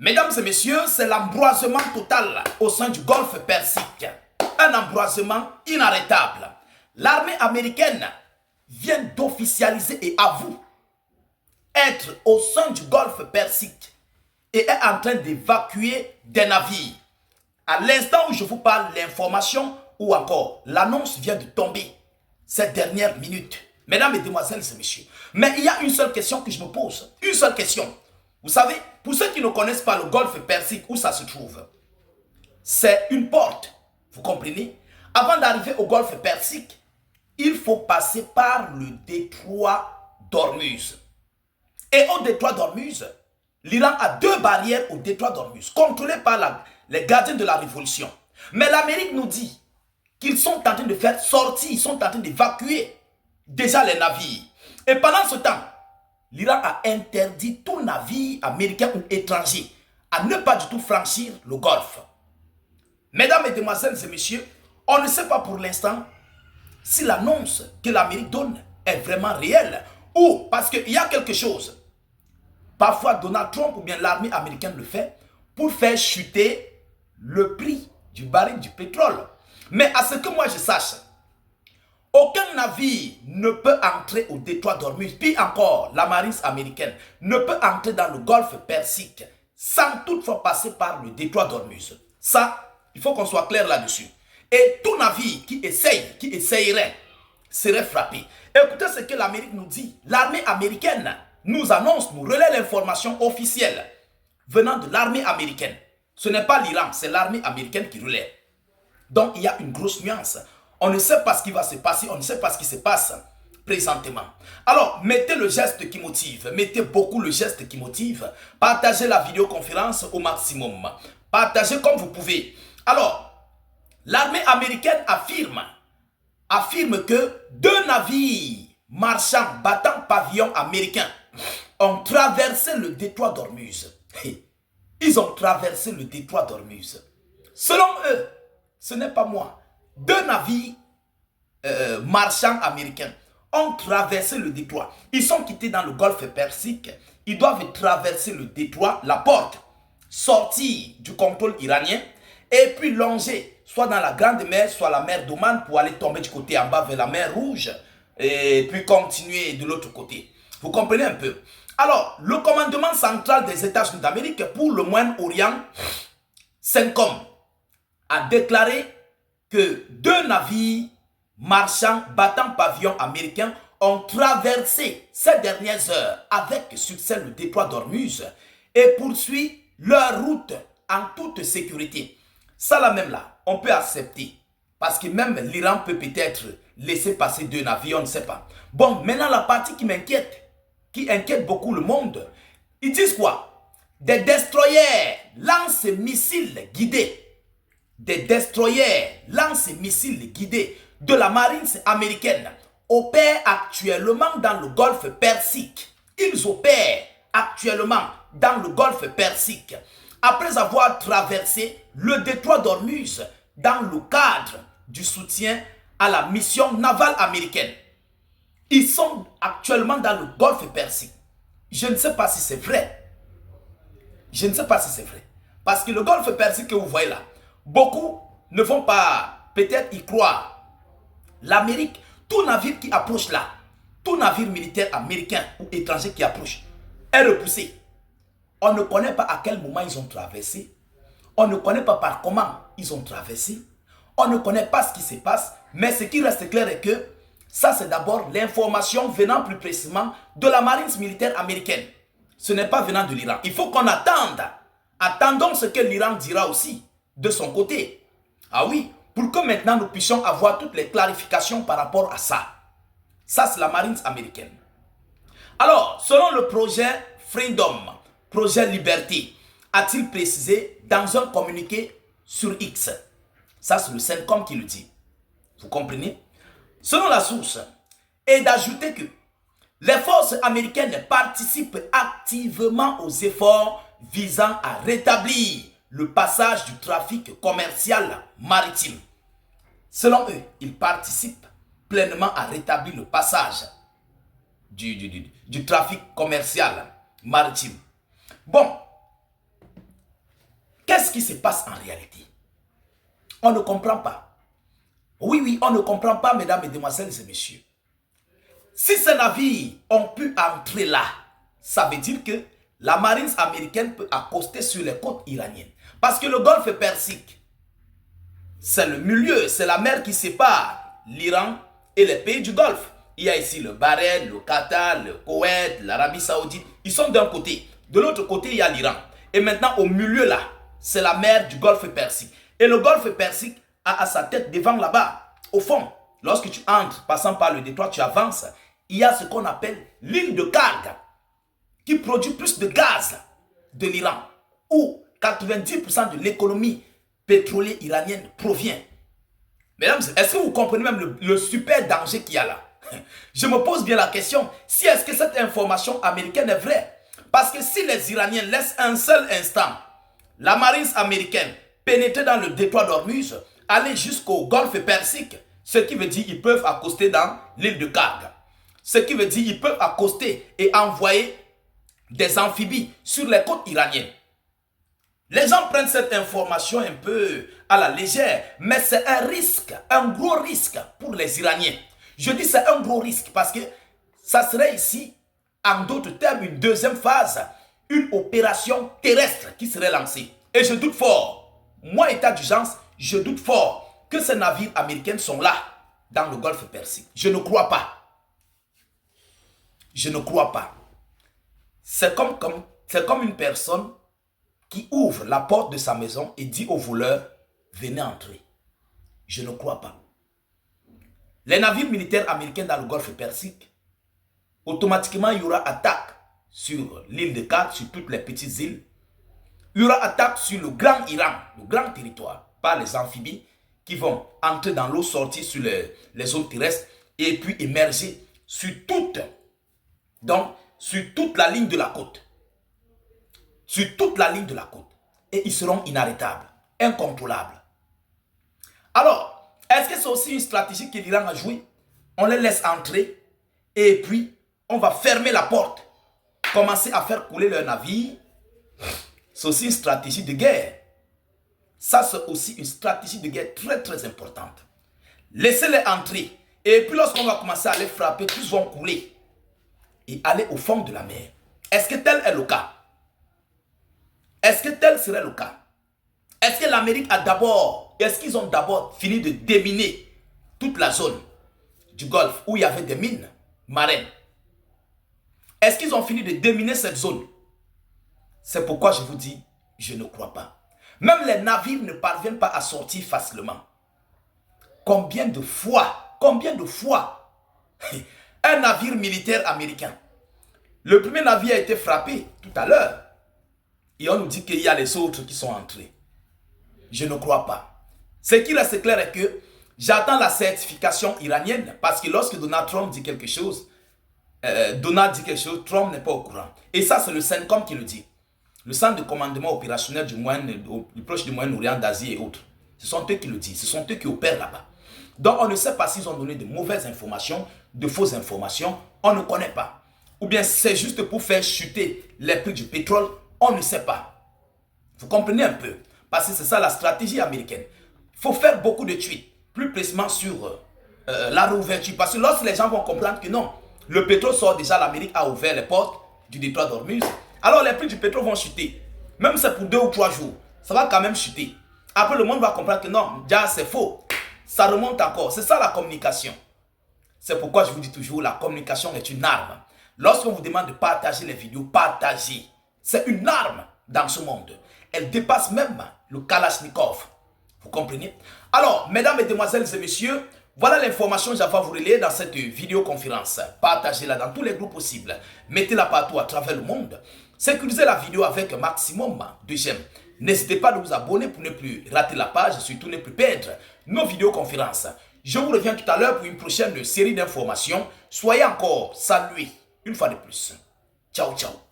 Mesdames et messieurs, c'est l'embrasement total au sein du golfe Persique. Un embrasement inarrêtable. L'armée américaine vient d'officialiser et avoue être au sein du golfe Persique et est en train d'évacuer des navires. À l'instant où je vous parle, l'information ou encore l'annonce vient de tomber ces dernières minutes. Mesdames, mesdemoiselles et messieurs. Mais il y a une seule question que je me pose. Une seule question. Vous savez, pour ceux qui ne connaissent pas le golfe Persique, où ça se trouve, c'est une porte. Vous comprenez? Avant d'arriver au golfe Persique, il faut passer par le détroit d'Ormuz. Et au détroit d'Ormuz, l'Iran a deux barrières au détroit d'Ormuz, contrôlées par les gardiens de la révolution. Mais l'Amérique nous dit qu'ils sont en train de faire sortir, ils sont en train d'évacuer déjà les navires. Et pendant ce temps, l'Iran a interdit tout navire américain ou étranger à ne pas du tout franchir le golfe. Mesdames, mesdemoiselles et messieurs, on ne sait pas pour l'instant si l'annonce que l'Amérique donne est vraiment réelle ou parce qu'il y a quelque chose. Parfois, Donald Trump ou bien l'armée américaine le fait pour faire chuter le prix du baril du pétrole. Mais à ce que moi je sache, aucun navire ne peut entrer au détroit d'Ormuz, puis encore la marine américaine ne peut entrer dans le golfe Persique sans toutefois passer par le détroit d'Ormuz. Ça, il faut qu'on soit clair là-dessus. Et tout navire qui essayerait, serait frappé. Écoutez ce que l'Amérique nous dit. L'armée américaine nous annonce, nous relaie l'information officielle venant de l'armée américaine. Ce n'est pas l'Iran, c'est l'armée américaine qui relaie. Donc il y a une grosse nuance. On ne sait pas ce qui va se passer, on ne sait pas ce qui se passe présentement. Alors, mettez le geste qui motive, mettez beaucoup le geste qui motive. Partagez la vidéoconférence au maximum. Partagez comme vous pouvez. Alors, l'armée américaine affirme que deux navires marchands battant pavillon américain ont traversé le détroit d'Ormuz. Ils ont traversé le détroit d'Ormuz. Selon eux, ce n'est pas moi. Deux navires marchands américains ont traversé le détroit. Ils sont quittés dans le golfe Persique. Ils doivent traverser le détroit, la porte, sortir du contrôle iranien et puis longer soit dans la Grande Mer, soit la mer d'Oman pour aller tomber du côté en bas vers la mer Rouge et puis continuer de l'autre côté. Vous comprenez un peu? Alors, le commandement central des États-Unis d'Amérique pour le Moyen-Orient, CENTCOM, a déclaré que deux navires marchands battant pavillon américain ont traversé ces dernières heures avec succès le détroit d'Ormuz et poursuivent leur route en toute sécurité. Ça là même là, on peut accepter. Parce que même l'Iran peut peut-être laisser passer deux navires, on ne sait pas. Bon, maintenant la partie qui m'inquiète, qui inquiète beaucoup le monde, ils disent quoi? Des destroyers lance-missiles guidés. Des destroyers lance-missiles guidés de la marine américaine opèrent actuellement dans le golfe Persique. Ils opèrent actuellement dans le golfe Persique après avoir traversé le détroit d'Ormuz dans le cadre du soutien à la mission navale américaine. Ils sont actuellement dans le golfe Persique. Je ne sais pas si c'est vrai. Je ne sais pas si c'est vrai. Parce que le golfe Persique que vous voyez là, beaucoup ne vont pas peut-être y croire. L'Amérique, tout navire qui approche là, tout navire militaire américain ou étranger qui approche, est repoussé. On ne connaît pas à quel moment ils ont traversé. On ne connaît pas par comment ils ont traversé. On ne connaît pas ce qui se passe. Mais ce qui reste clair est que ça, c'est d'abord l'information venant plus précisément de la marine militaire américaine. Ce n'est pas venant de l'Iran. Il faut qu'on attende. Attendons ce que l'Iran dira aussi de son côté. Ah oui, pour que maintenant nous puissions avoir toutes les clarifications par rapport à ça. Ça, c'est la marine américaine. Alors, selon le projet Freedom, projet Liberté, a-t-il précisé dans un communiqué sur X. Ça, c'est le CENTCOM qui le dit. Vous comprenez? Selon la source, et d'ajouter que les forces américaines participent activement aux efforts visant à rétablir le passage du trafic commercial maritime. Selon eux, ils participent pleinement à rétablir le passage du trafic commercial maritime. Bon, qu'est-ce qui se passe en réalité? On ne comprend pas. Oui, oui, on ne comprend pas, mesdames, mesdemoiselles et messieurs. Si ces navires ont pu entrer là, ça veut dire que la marine américaine peut accoster sur les côtes iraniennes. Parce que le golfe Persique, c'est le milieu, c'est la mer qui sépare l'Iran et les pays du Golfe. Il y a ici le Bahreïn, le Qatar, le Koweït, l'Arabie Saoudite. Ils sont d'un côté. De l'autre côté, il y a l'Iran. Et maintenant, au milieu là, c'est la mer du golfe Persique. Et le golfe Persique a à sa tête devant là-bas, au fond. Lorsque tu entres, passant par le détroit, tu avances. Il y a ce qu'on appelle l'île de Karg, qui produit plus de gaz de l'Iran, où 90% de l'économie pétrolière iranienne provient. Mesdames, est-ce que vous comprenez même le super danger qu'il y a là? Je me pose bien la question, si est-ce que cette information américaine est vraie? Parce que si les Iraniens laissent un seul instant la marine américaine pénétrer dans le détroit d'Ormuz, aller jusqu'au golfe Persique, ce qui veut dire qu'ils peuvent accoster dans l'île de Karg. Ce qui veut dire qu'ils peuvent accoster et envoyer des amphibies sur les côtes iraniennes. Les gens prennent cette information un peu à la légère, mais c'est un risque, un gros risque pour les Iraniens. Je dis c'est un gros risque parce que ça serait ici, en d'autres termes, une deuxième phase, une opération terrestre qui serait lancée. Et je doute fort, moi état d'urgence, je doute fort que ces navires américains sont là, dans le golfe Persique. Je ne crois pas. Je ne crois pas. C'est comme une personne qui ouvre la porte de sa maison et dit aux voleurs, venez entrer. Je ne crois pas. Les navires militaires américains dans le golfe Persique, automatiquement il y aura attaque sur l'île de Karg, sur toutes les petites îles. Il y aura attaque sur le grand Iran, le grand territoire, par les amphibies qui vont entrer dans l'eau, sortir sur les zones terrestres et puis émerger sur toute la ligne de la côte. Sur toute la ligne de la côte. Et ils seront inarrêtables, incontrôlables. Alors, est-ce que c'est aussi une stratégie que l'Iran a jouée? On les laisse entrer et puis on va fermer la porte, commencer à faire couler leurs navires. C'est aussi une stratégie de guerre. Ça, c'est aussi une stratégie de guerre très très importante. Laissez-les entrer. Et puis lorsqu'on va commencer à les frapper, tous vont couler et aller au fond de la mer. Est-ce que tel est le cas? Est-ce que tel serait le cas? Est-ce que l'Amérique est-ce qu'ils ont d'abord fini de déminer toute la zone du Golfe où il y avait des mines marines? Est-ce qu'ils ont fini de déminer cette zone? C'est pourquoi je vous dis, je ne crois pas. Même les navires ne parviennent pas à sortir facilement. Combien de fois un navire militaire américain, le premier navire a été frappé tout à l'heure et on nous dit qu'il y a les autres qui sont entrés. Je ne crois pas. Ce qui reste clair est que j'attends la certification iranienne parce que lorsque Donald Trump dit quelque chose, Trump n'est pas au courant. Et ça, c'est le CENTCOM qui le dit. Le centre de commandement opérationnel du Proche du Moyen-Orient, d'Asie et autres. Ce sont eux qui le disent, ce sont eux qui opèrent là-bas. Donc on ne sait pas s'ils ont donné de mauvaises informations, de fausses informations, on ne connaît pas. Ou bien c'est juste pour faire chuter les prix du pétrole, on ne sait pas. Vous comprenez un peu? Parce que c'est ça la stratégie américaine. Il faut faire beaucoup de tweets, plus précisément sur la réouverture. Parce que lorsque les gens vont comprendre que non, le pétrole sort déjà, l'Amérique a ouvert les portes du détroit d'Ormuz, alors les prix du pétrole vont chuter. Même si c'est pour 2 ou 3 jours, ça va quand même chuter. Après, le monde va comprendre que non, déjà c'est faux. Ça remonte encore. C'est ça la communication. C'est pourquoi je vous dis toujours, la communication est une arme. Lorsqu'on vous demande de partager les vidéos, partagez. C'est une arme dans ce monde. Elle dépasse même le Kalachnikov. Vous comprenez? Alors, mesdames, mesdemoiselles et messieurs, voilà l'information que j'avais à vous relayer dans cette vidéoconférence. Partagez-la dans tous les groupes possibles. Mettez-la partout à travers le monde. Sécurisez la vidéo avec un maximum de j'aime. N'hésitez pas à vous abonner pour ne plus rater la page et surtout ne plus perdre nos vidéoconférences. Je vous reviens tout à l'heure pour une prochaine série d'informations. Soyez encore salués une fois de plus. Ciao, ciao.